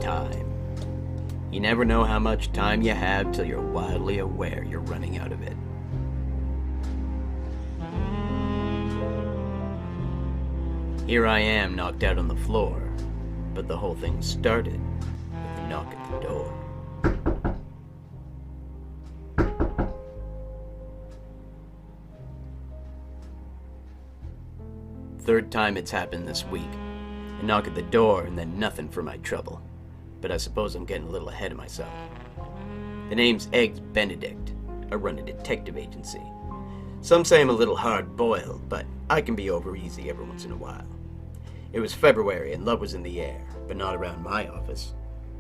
time. You never know how much time you have till you're wildly aware you're running out of it. Here I am, knocked out on the floor, but the whole thing started with a knock at the door. Third time it's happened this week. A knock at the door and then nothing for my trouble. But I suppose I'm getting a little ahead of myself. The name's Eggs Benedict. I run a detective agency. Some say I'm a little hard-boiled, but I can be over easy every once in a while. It was February and love was in the air, but not around my office.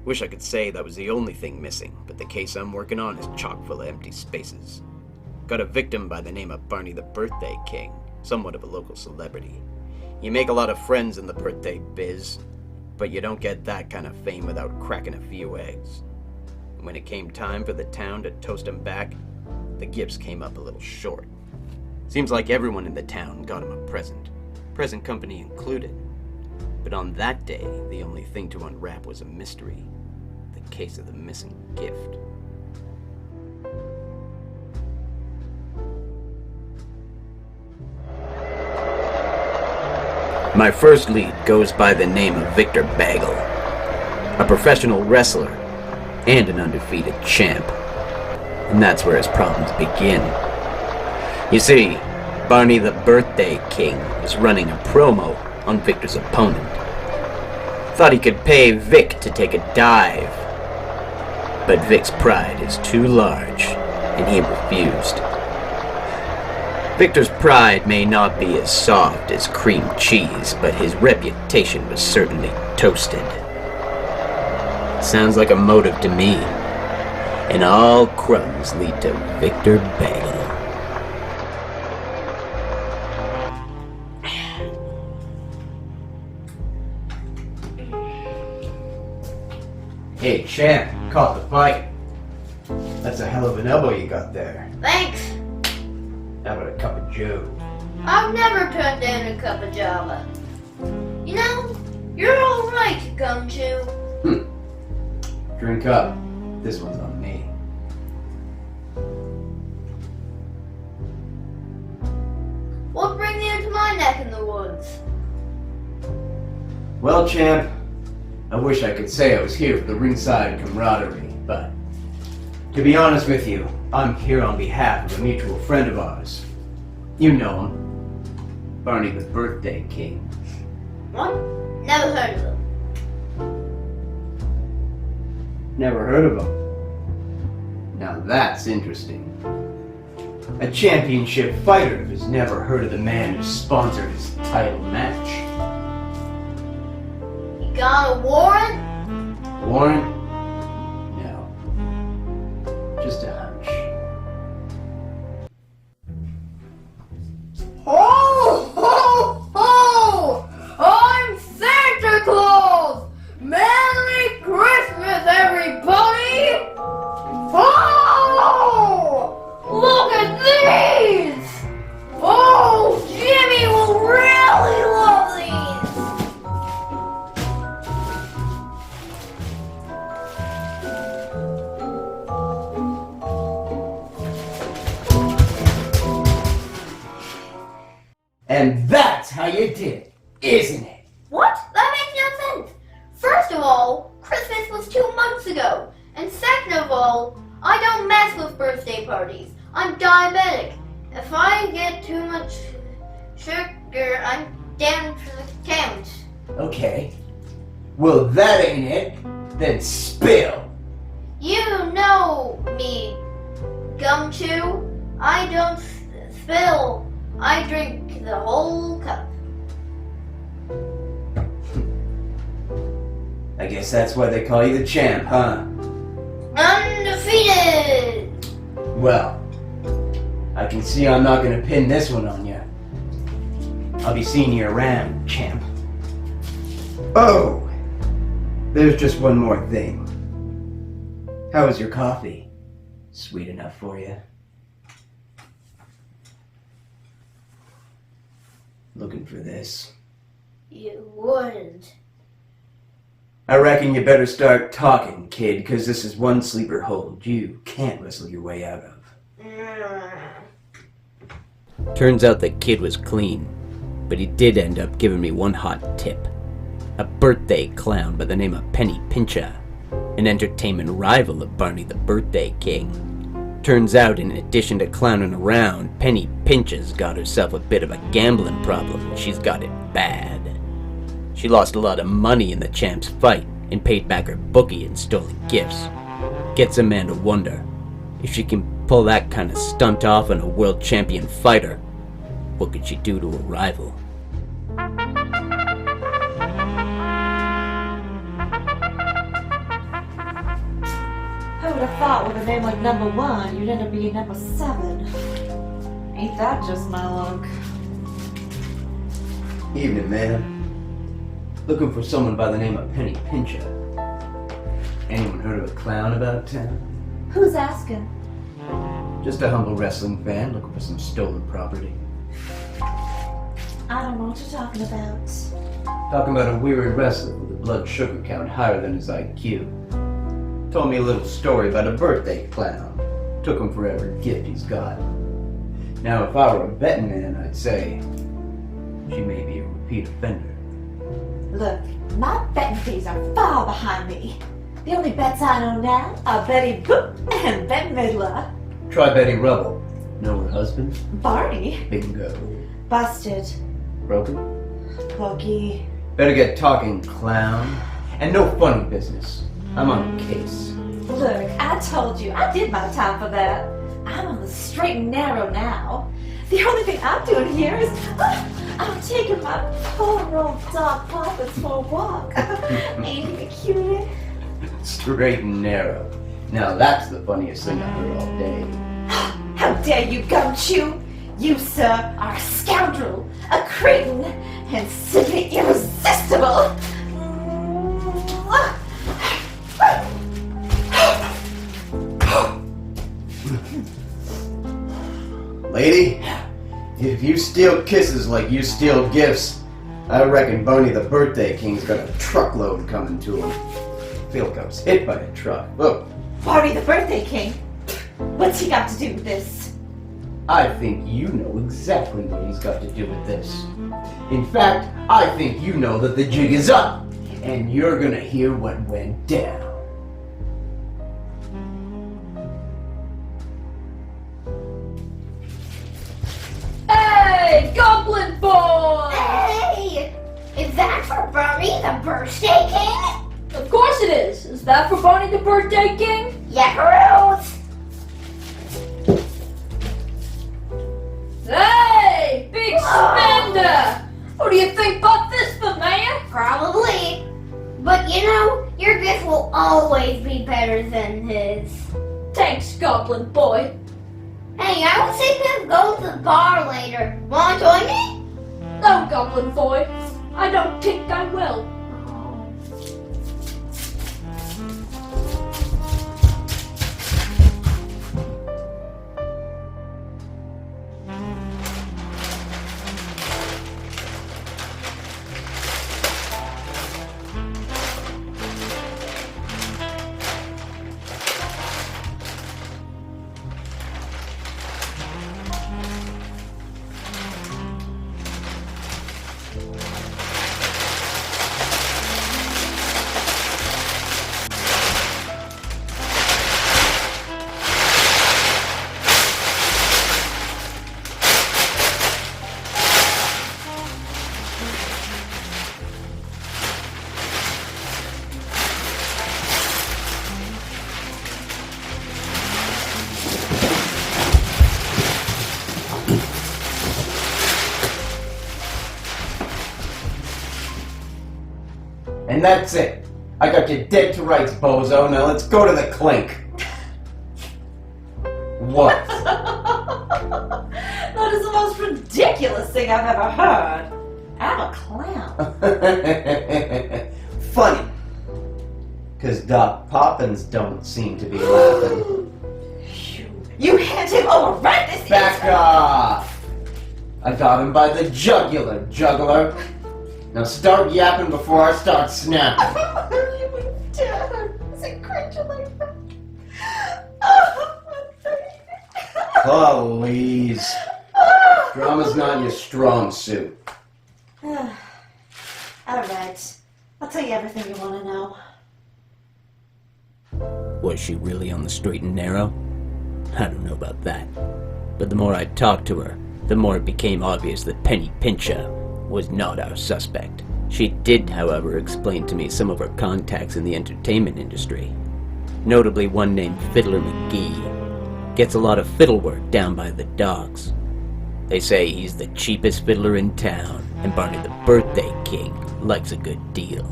Wish I could say that was the only thing missing, but the case I'm working on is chock full of empty spaces. Got a victim by the name of Barney the Birthday King, somewhat of a local celebrity. You make a lot of friends in the birthday biz, but you don't get that kind of fame without cracking a few eggs. When it came time for the town to toast him back, the gifts came up a little short. Seems like everyone in the town got him a present company included. But on that day, the only thing to unwrap was a mystery, the case of the missing gift. My first lead goes by the name of Victor Bagel, a professional wrestler and an undefeated champ. And that's where his problems begin. You see, Barney the Birthday King was running a promo on Victor's opponent. Thought he could pay Vic to take a dive. But Vic's pride is too large, and he refused. Victor's pride may not be as soft as cream cheese, but his reputation was certainly toasted. Sounds like a motive to me. And all crumbs lead to Victor Bagel. Hey, champ, caught the fight. That's a hell of an elbow you got there. Thanks. How about a cup of joe? I've never turned down a cup of java. You know, you're alright, Gumshoe. Drink up. This one's on me. What brings you to my neck in the woods? Well, champ, I wish I could say I was here for the ringside camaraderie, but to be honest with you, I'm here on behalf of a mutual friend of ours. You know him. Barney the Birthday King. What? Never heard of him. Never heard of him. Now that's interesting. A championship fighter has never heard of the man who sponsored his title match. You got a warrant? Warrant? No. Just a hunch. Ho, ho, ho! I'm Santa Claus! Merry Christmas, everybody! Oh! Look at these! Oh, Jimmy will really love these! And that's how you did it, isn't it? What? That makes no sense. First of all, Christmas was 2 months ago. And second of all, I don't mess with birthday parties. I'm diabetic. If I get too much sugar, I'm down for the count. Okay. Well, that ain't it. Then spill. You know me, Gumshoe. I don't spill. I drink the whole cup. I guess that's why they call you the champ, huh? Undefeated! Well, I can see I'm not gonna pin this one on you. I'll be seeing you around, champ. Oh! There's just one more thing. How was your coffee? Sweet enough for you? Looking for this? You wouldn't. I reckon you better start talking, kid, 'cause this is one sleeper hold you can't wrestle your way out of. Turns out the kid was clean, but he did end up giving me one hot tip. A birthday clown by the name of Penny Pincher, an entertainment rival of Barney the Birthday King. Turns out, in addition to clowning around, Penny Pincher's got herself a bit of a gambling problem. She's got it bad. She lost a lot of money in the champ's fight and paid back her bookie in stolen gifts. Gets a man to wonder, if she can pull that kind of stunt off on a world champion fighter, what could she do to a rival? Who would have thought with a name like number 1, you'd end up being number 7? Ain't that just my luck? Evening, man. Looking for someone by the name of Penny Pincher. Anyone heard of a clown about town? Who's asking? Just a humble wrestling fan looking for some stolen property. I don't know what you're talking about. Talking about a weary wrestler with a blood sugar count higher than his IQ. Told me a little story about a birthday clown. Took him for every gift he's got. Now, if I were a betting man, I'd say she may be a repeat offender. Look, my betting fees are far behind me. The only bets I know now are Betty Boop and Bette Midler. Try Betty Rubble. Know her husband? Barney. Bingo. Busted. Broken? Boogie. Better get talking, clown. And no funny business. I'm on case. Look, I told you, I did my time for that. I'm on the straight and narrow now. The only thing I'm doing here is I'm taking my poor old dog Poppins for a walk. Ain't he cute? Straight and narrow. Now that's the funniest thing I've heard all day. How dare you, Gumshoe? You, sir, are a scoundrel, a cretin, and simply irresistible. Lady, if you steal kisses like you steal gifts, I reckon Barney the Birthday King's got a truckload coming to him. I feel like I was hit by a truck. Look. Barney the Birthday King? What's he got to do with this? I think you know exactly what he's got to do with this. In fact, I think you know that the jig is up, and you're gonna hear what went down. Hey, Goblin Boy! Hey! Is that for Barney the Birthday King? Of course it is. Is that for Barney the Birthday King? Yakaroos! Hey, big spender! What do you think about this for, man? Probably. But you know, your gift will always be better than his. Thanks, Goblin Boy. Hey, I was thinking of going to the bar later. Wanna join me? No, Goblin Boy. I don't think I will. And that's it. I got you dead to rights, bozo. Now let's go to the clink. What? That is the most ridiculous thing I've ever heard. I'm a clown. Funny. Because Doc Poppins don't seem to be laughing. You hand him over right this Back instant. off! I got him by the jugular, juggler. Now start yapping before I start snapping. Please. Drama's not your strong suit. All right. I'll tell you everything you want to know. Was she really on the straight and narrow? I don't know about that. But the more I talked to her, the more it became obvious that Penny Pinchot was not our suspect. She did, however, explain to me some of her contacts in the entertainment industry. Notably one named Fiddler McGee. Gets a lot of fiddle work down by the docks. They say he's the cheapest fiddler in town, and Barney the Birthday King likes a good deal.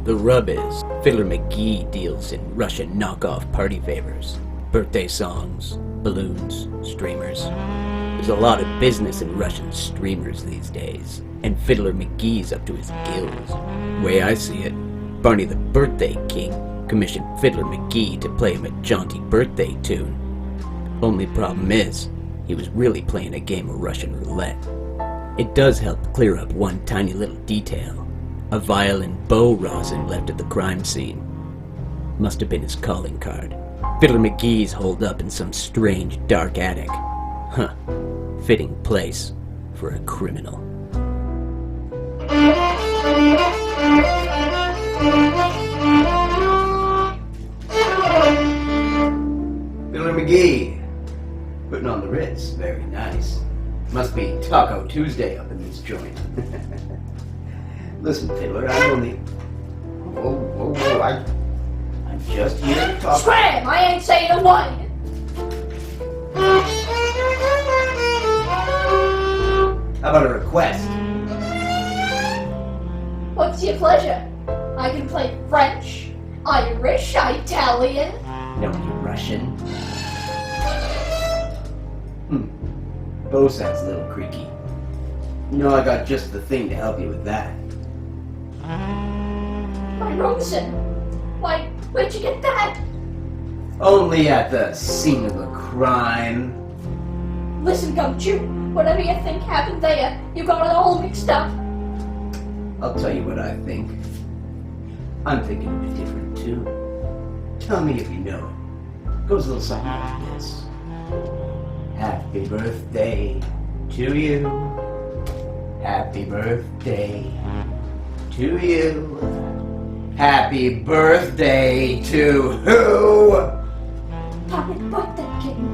The rub is, Fiddler McGee deals in Russian knockoff party favors. Birthday songs, balloons, streamers. There's a lot of business in Russian streamers these days, and Fiddler McGee's up to his gills. Way I see it, Barney the Birthday King commissioned Fiddler McGee to play him a jaunty birthday tune. Only problem is, he was really playing a game of Russian roulette. It does help clear up one tiny little detail. A violin bow rosin left at the crime scene. Must have been his calling card. Fiddler McGee's holed up in some strange dark attic. Huh. Fitting place for a criminal. Fiddler McGee. Putting on the Ritz. Very nice. Must be Taco Tuesday up in this joint. Listen, Fiddler, I'm only... Whoa, I'm just here to talk... Scram! I ain't saying a word! How about a request? What's your pleasure? I can play French, Irish, Italian. No, you Russian. Bow sounds a little creaky. You know, I got just the thing to help you with that. My Rosen. Why, where'd you get that? Only at the scene of a crime. Listen, Gumshoe, whatever you think happened there, you got it all mixed up. I'll tell you what I think. I'm thinking of a different tune. Tell me if you know it. Goes a little something like this. Happy birthday to you. Happy birthday to you. Happy birthday to who? Happy birthday, kitten.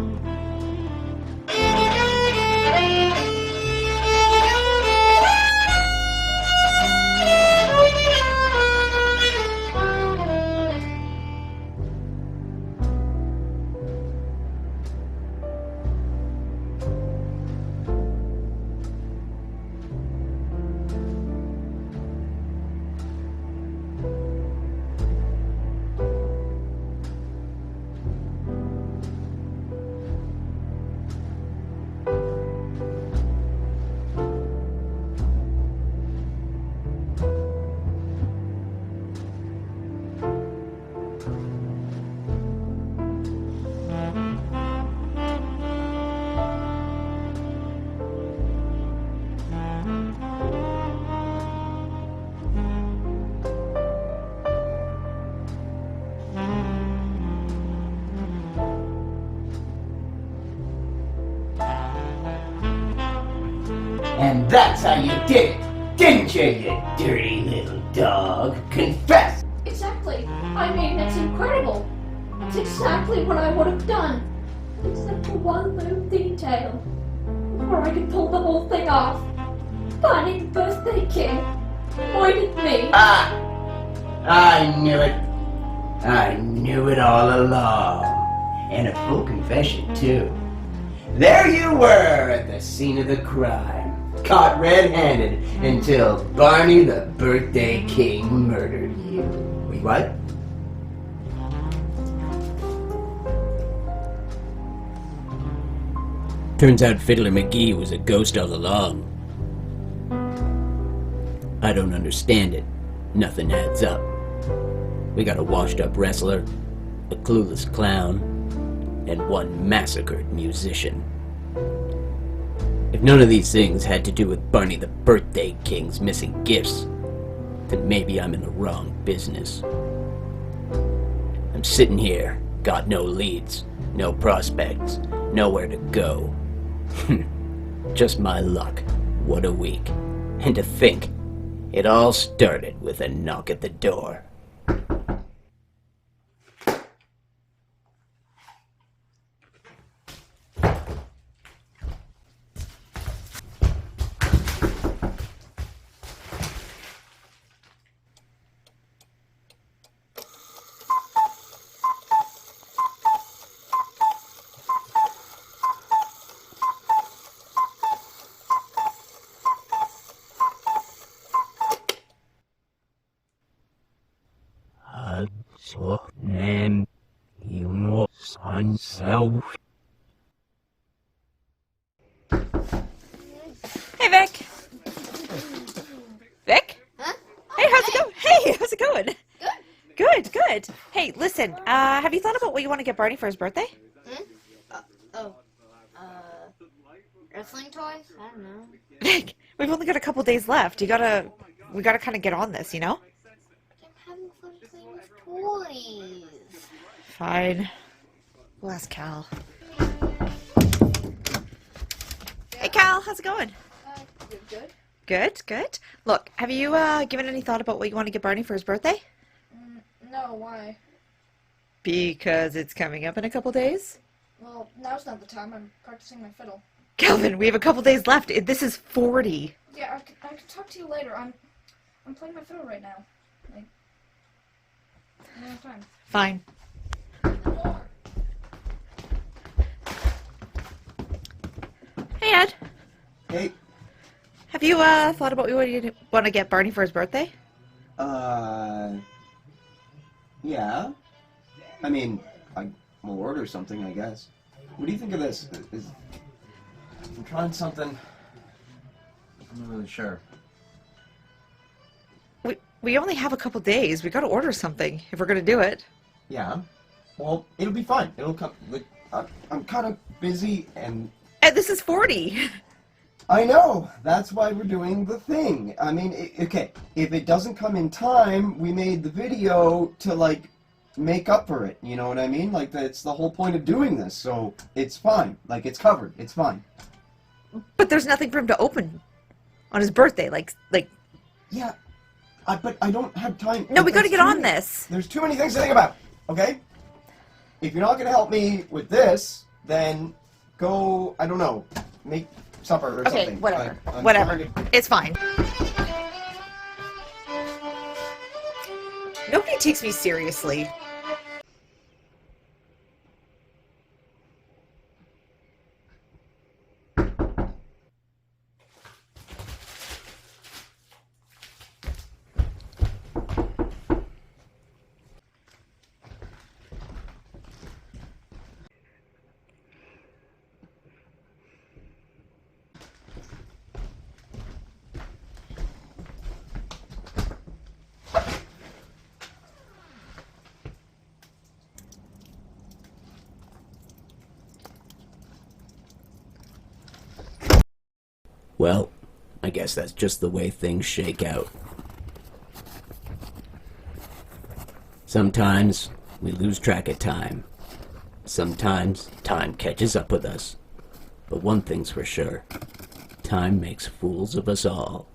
And that's how you did it, didn't you, you dirty little dog? Confess! Exactly. I mean, it's incredible. It's exactly what I would have done. Except for one little detail. Before I could pull the whole thing off. Barney the Birthday King avoided me. Ah! I knew it. I knew it all along. And a full confession, too. There you were at the scene of the crime, caught red-handed until Barney the Birthday King murdered you. Wait, what? Turns out Fiddler McGee was a ghost all along. I don't understand it. Nothing adds up. We got a washed-up wrestler, a clueless clown, and one massacred musician. If none of these things had to do with Barney the Birthday King's missing gifts, then maybe I'm in the wrong business. I'm sitting here, got no leads, no prospects, Nowhere to go. Just my luck. What a week. And to think, it all started with a knock at the door. name you know sunself. Hey, Vic. Vic? Huh? Hey, how's it going? Hey, how's it going? Good. Good. Hey, listen, have you thought about what you want to get Barney for his birthday? Wrestling toys? I don't know. Vic, we've only got a couple days left. We gotta kind of get on this, you know? I'm having fun playing with toys. Fine. We'll ask Cal. Hey, Cal, how's it going? Good. Good. Look, have you given any thought about what you want to get Barney for his birthday? No, why? Because it's coming up in a couple days. Well, now's not the time. I'm practicing my fiddle. Calvin, we have a couple days left. This is 40. Yeah, I can talk to you later. I'm playing my fiddle right now. Like, I don't have time. Fine. Hey, Ed. Hey, Have you thought about what you want to get Barney for his birthday? yeah. I mean, we'll order something, I guess. What do you think of this? I'm trying something. I'm not really sure. We only have a couple days. We got to order something if we're gonna do it. Yeah. Well, it'll be fine. It'll come. Like, I'm kind of busy, and Ed, this is 40. I know. That's why we're doing the thing. I mean, okay. If it doesn't come in time, we made the video to like make up for it. You know what I mean? Like that's the whole point of doing this. So it's fine. Like it's covered. It's fine. But there's nothing for him to open on his birthday. Like. Yeah. But I don't have time. No, we got to There's get too on many- this. There's too many things to think about, okay? If you're not going to help me with this, then go, I don't know, make supper or Okay, something. whatever. I'm Whatever. trying to- It's fine. Nobody takes me seriously. Well, I guess that's just the way things shake out. Sometimes we lose track of time. Sometimes time catches up with us. But one thing's for sure. Time makes fools of us all.